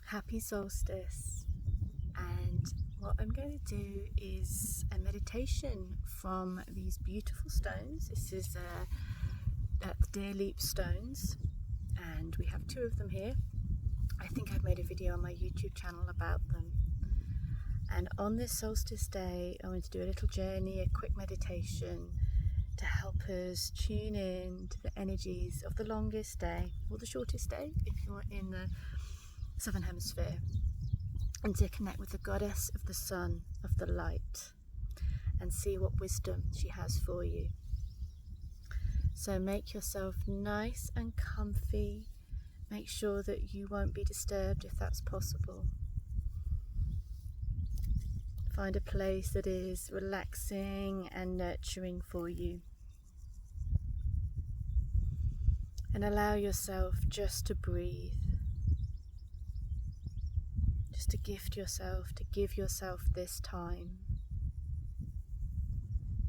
Happy solstice, and what I'm going to do is a meditation from these beautiful stones. This is the Deerleap stones, and we have two of them here. I think I've made a video on my YouTube channel about them. And on this solstice day, I want to do a little journey, a quick meditation to help us tune in to the energies of the longest day, or the shortest day if you're in the Southern Hemisphere, and to connect with the goddess of the sun, of the light, and see what wisdom she has for you. So make yourself nice and comfy. Make sure that you won't be disturbed if that's possible. Find a place that is relaxing and nurturing for you. And allow yourself just to breathe. Just to gift yourself, to give yourself this time.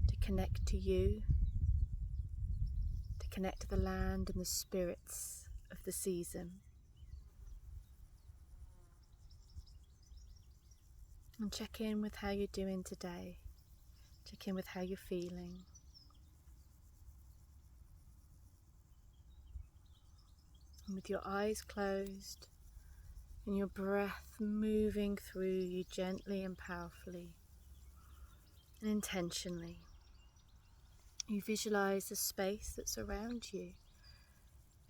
To connect to you. To connect to the land and the spirits of the season. And check in with how you're doing today. Check in with how you're feeling. And with your eyes closed and your breath moving through you gently and powerfully and intentionally, you visualize the space that's around you.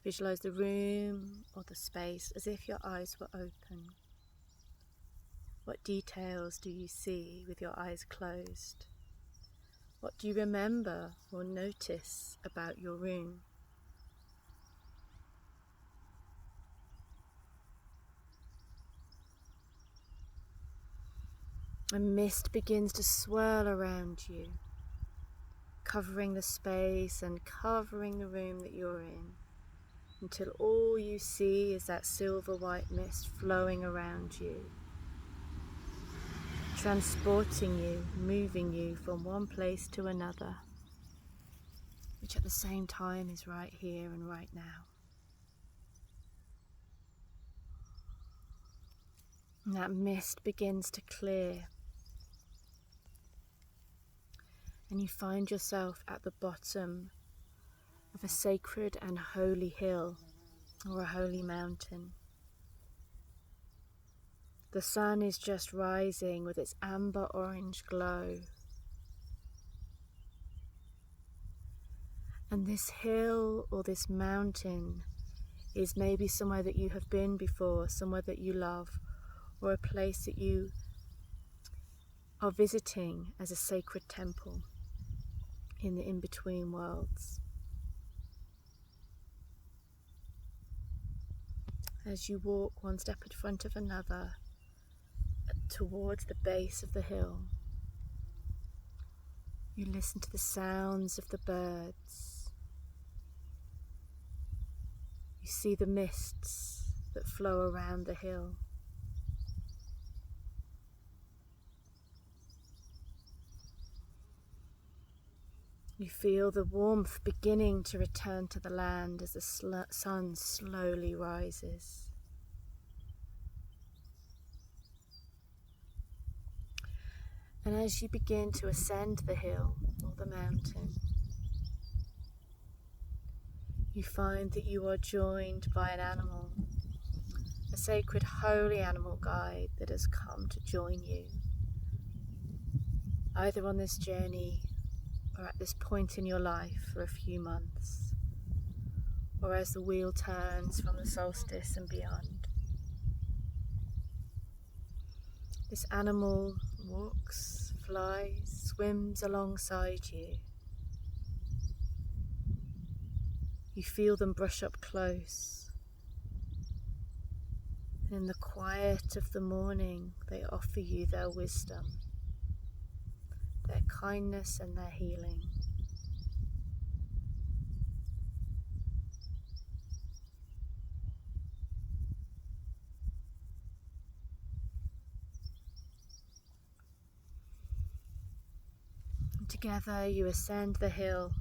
Visualize the room or the space as if your eyes were open. What details do you see with your eyes closed? What do you remember or notice about your room? A mist begins to swirl around you, covering the space and covering the room that you're in, until all you see is that silver white mist flowing around you, transporting you, moving you from one place to another, which at the same time is right here and right now. And that mist begins to clear, and you find yourself at the bottom of a sacred and holy hill or a holy mountain. The sun is just rising with its amber orange glow. And this hill or this mountain is maybe somewhere that you have been before, somewhere that you love, or a place that you are visiting as a sacred temple in the in-between worlds. As you walk one step in front of another towards the base of the hill, you listen to the sounds of the birds. You see the mists that flow around the hill. You feel the warmth beginning to return to the land as the sun slowly rises. And as you begin to ascend the hill or the mountain, you find that you are joined by an animal, a sacred holy animal guide that has come to join you, either on this journey or at this point in your life for a few months, or as the wheel turns from the solstice and beyond. This animal walks, flies, swims alongside you. You feel them brush up close. And in the quiet of the morning, they offer you their wisdom, their kindness and their healing. And together you ascend the hill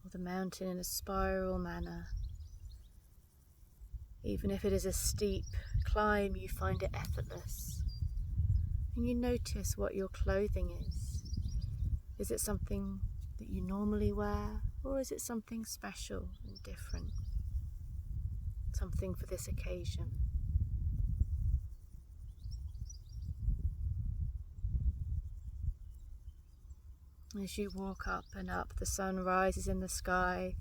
or the mountain in a spiral manner, Even if it is a steep climb, you find it effortless. And you notice what your clothing is. Is it something that you normally wear, or is it something special and different? Something for this occasion. As you walk up and up, the sun rises in the sky,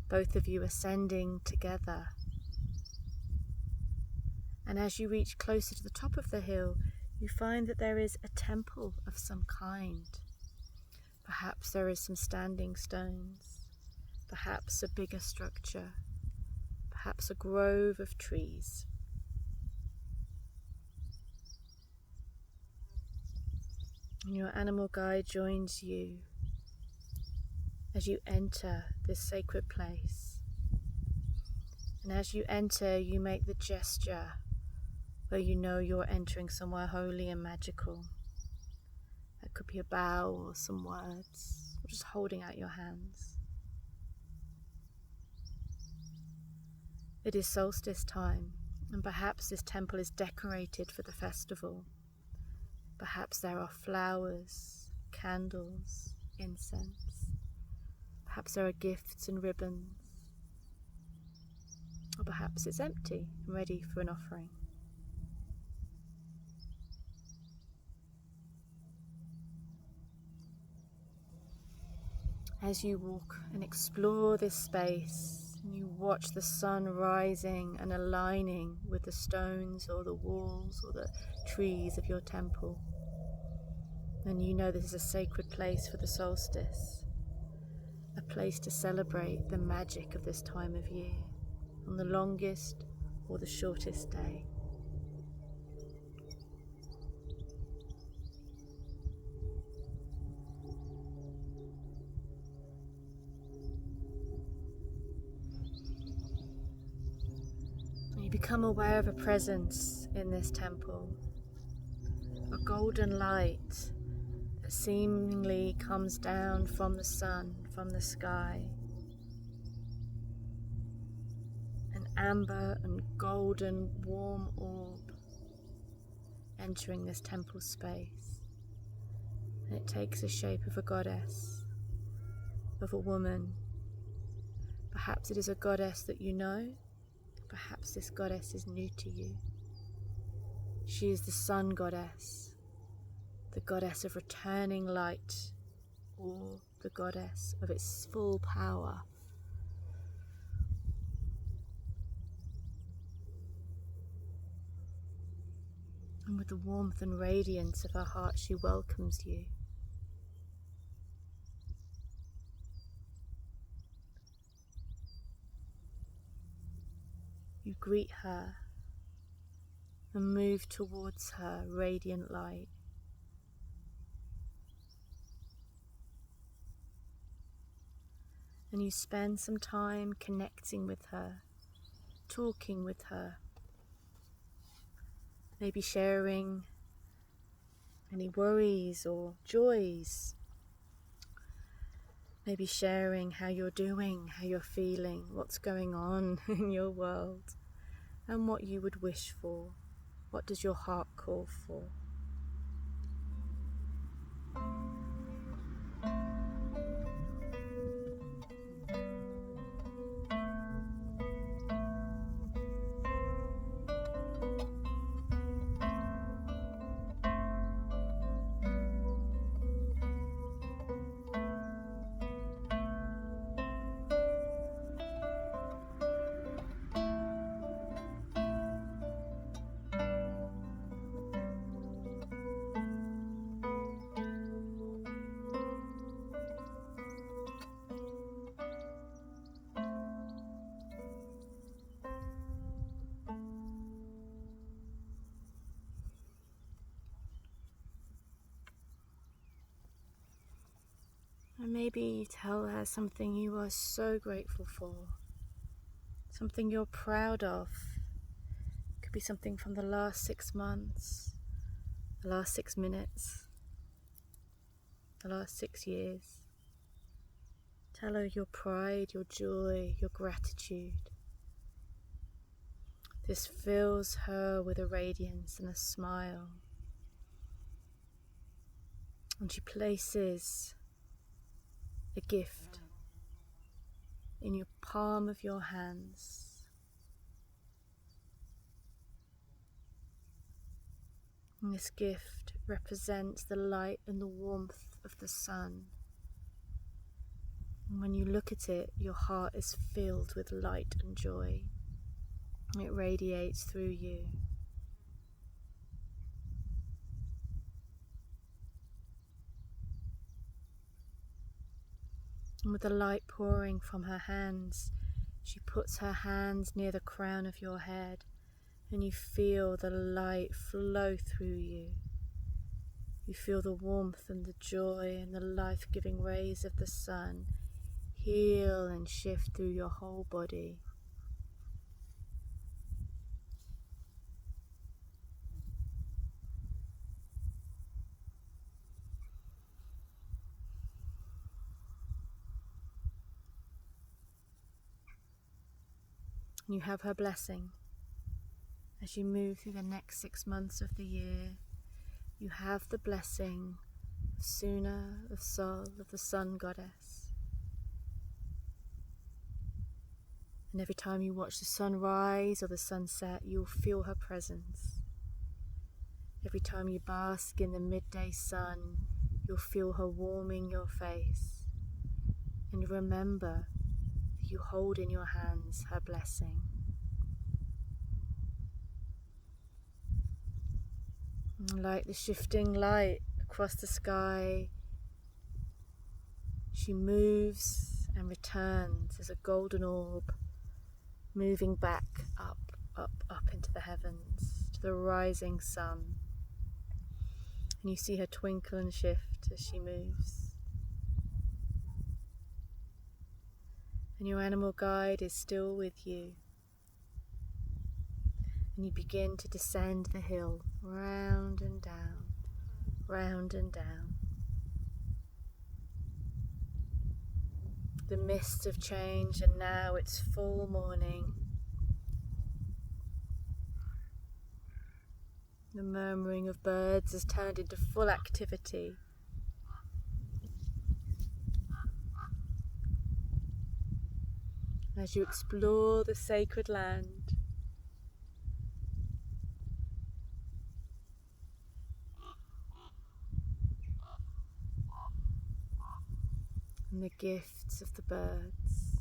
both of you ascending together. And as you reach closer to the top of the hill, you find that there is a temple of some kind. Perhaps there is some standing stones, perhaps a bigger structure, perhaps a grove of trees. And your animal guide joins you as you enter this sacred place. And as you enter, you make the gesture where you know you're entering somewhere holy and magical. That could be a bow or some words, or just holding out your hands. It is solstice time, and perhaps this temple is decorated for the festival. Perhaps there are flowers, candles, incense. Perhaps there are gifts and ribbons. Or perhaps it's empty and ready for an offering. As you walk and explore this space, and you watch the sun rising and aligning with the stones or the walls or the trees of your temple, and you know this is a sacred place for the solstice, a place to celebrate the magic of this time of year, on the longest or the shortest day. You become aware of a presence in this temple, a golden light that seemingly comes down from the sun, from the sky. An amber and golden warm orb entering this temple space. And it takes the shape of a goddess, of a woman. Perhaps it is a goddess that you know. Perhaps this goddess is new to you. She is the sun goddess, the goddess of returning light, or the goddess of its full power. And with the warmth and radiance of her heart, she welcomes you. You greet her and move towards her radiant light. And you spend some time connecting with her, talking with her, maybe sharing any worries or joys, maybe sharing how you're doing, how you're feeling, what's going on in your world, and what you would wish for. What does your heart call for? And maybe you tell her something you are so grateful for, something you're proud of. It could be something from the last 6 months, the last 6 minutes, the last 6 years. Tell her your pride, your joy, your gratitude. This fills her with a radiance and a smile. And she places a gift in your palm of your hands. And this gift represents the light and the warmth of the sun. And when you look at it, your heart is filled with light and joy. It radiates through you. And with the light pouring from her hands, she puts her hands near the crown of your head, and you feel the light flow through you. You feel the warmth and the joy and the life-giving rays of the sun heal and shift through your whole body. You have her blessing as you move through the next 6 months of the year. You have the blessing of Suna, of Sol, of the Sun Goddess. And every time you watch the sun rise or the sunset, you'll feel her presence. Every time you bask in the midday sun, you'll feel her warming your face. And remember that you hold in your hands her blessing. And like the shifting light across the sky, she moves and returns as a golden orb, moving back up, up, up into the heavens, to the rising sun. And you see her twinkle and shift as she moves. And your animal guide is still with you. And you begin to descend the hill, round and down, round and down. The mists have changed and now it's full morning. The murmuring of birds has turned into full activity. As you explore the sacred land, and the gifts of the birds,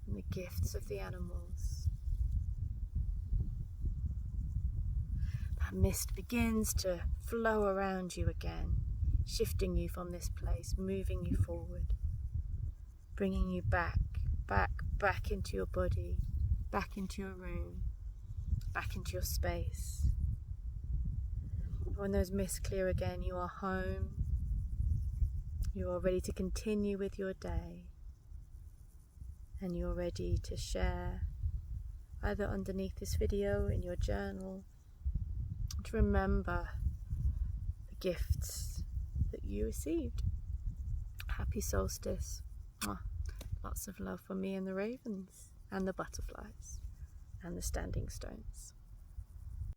and the gifts of the animals. That mist begins to flow around you again, shifting you from this place, moving you forward, bringing you back, back, back into your body, back into your room, back into your space. When those mists clear again, you are home. You are ready to continue with your day, and you're ready to share either underneath this video in your journal, to remember the gifts that you received. Happy solstice. Mwah. Lots of love from me and the ravens and the butterflies and the standing stones.